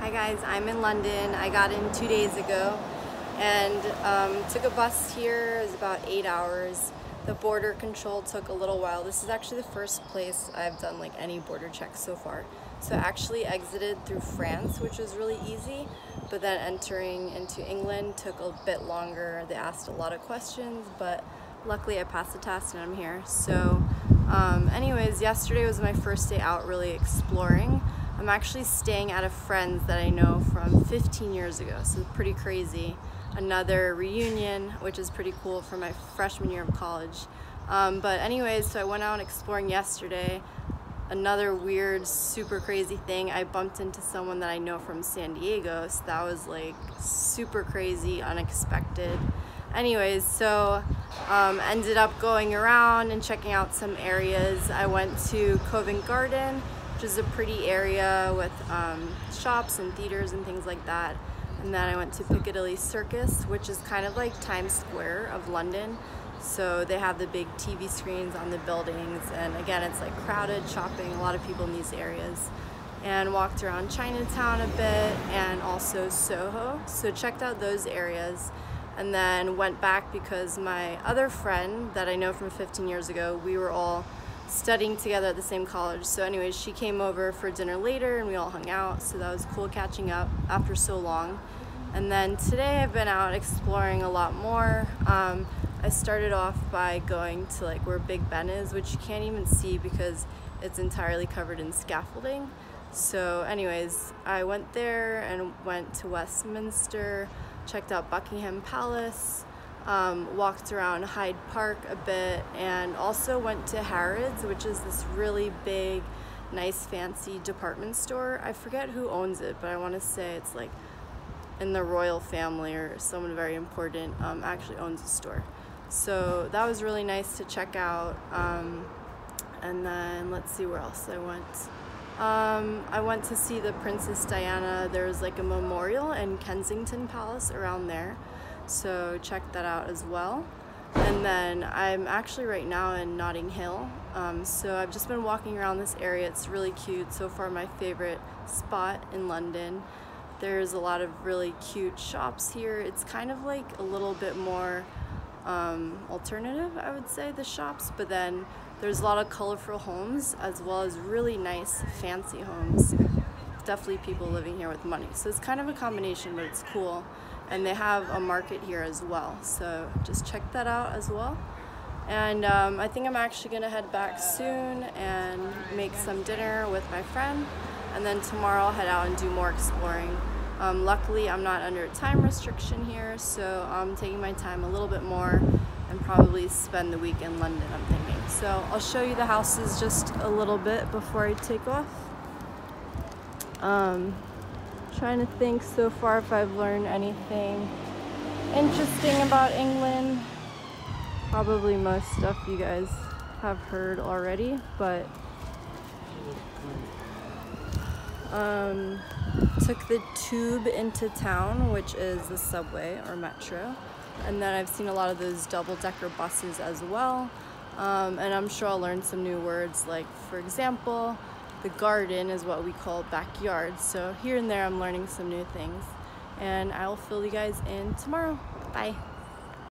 Hi guys, I'm in London. I got in 2 days ago and took a bus here. It was about 8 hours. The border control took a little while. This is actually the first place I've done like any border checks so far. So I actually exited through France, which was really easy, but then entering into England took a bit longer. They asked a lot of questions, but luckily I passed the test and I'm here. So anyways, yesterday was my first day out really exploring. I'm actually staying at a friend's that I know from 15 years ago, so pretty crazy. Another reunion, which is pretty cool for my freshman year of college. But anyways, so I went out exploring yesterday. Another weird, super crazy thing, I bumped into someone that I know from San Diego, so that was like super crazy, unexpected. Anyways, so ended up going around and checking out some areas. I went to Covent Garden, which is a pretty area with shops and theaters and things like that. And then I went to Piccadilly Circus, which is kind of like Times Square of London. So they have the big TV screens on the buildings, and again, it's like crowded shopping, a lot of people in these areas. And walked around Chinatown a bit and also Soho. So checked out those areas and then went back because my other friend that I know from 15 years ago, we were all studying together at the same college. So anyways, she came over for dinner later and we all hung out, so that was cool catching up after so long. And then today I've been out exploring a lot more. I started off by going to like where Big Ben is, which you can't even see because it's entirely covered in scaffolding. So anyways, I went there and went to Westminster, checked out Buckingham Palace, walked around Hyde Park a bit, and also went to Harrod's, which is this really big, nice, fancy department store. I forget who owns it, but I want to say it's like in the royal family or someone very important actually owns the store. So that was really nice to check out. And then let's see where else I went. I went to see the Princess Diana. There's like a memorial in Kensington Palace around there, so check that out as well. And then I'm actually right now in Notting Hill, so I've just been walking around this area. It's really cute. So far my favorite spot in London. There's a lot of really cute shops here. It's kind of like a little bit more alternative, I would say, the shops, but then there's a lot of colorful homes as well as really nice fancy homes. Definitely people living here with money, so it's kind of a combination, but it's cool. And they have a market here as well, so just check that out as well. And I think I'm actually gonna head back soon and make some dinner with my friend, and then tomorrow I'll head out and do more exploring. Luckily I'm not under a time restriction here, so I'm taking my time a little bit more and probably spend the week in London, I'm thinking. So I'll show you the houses just a little bit before I take off. Trying to think so far if I've learned anything interesting about England. Probably most stuff you guys have heard already, but took the tube into town, which is the subway or metro, and then I've seen a lot of those double-decker buses as well, and I'm sure I'll learn some new words, like for example, the garden is what we call backyard. So here and there I'm learning some new things, and I will fill you guys in tomorrow. Bye.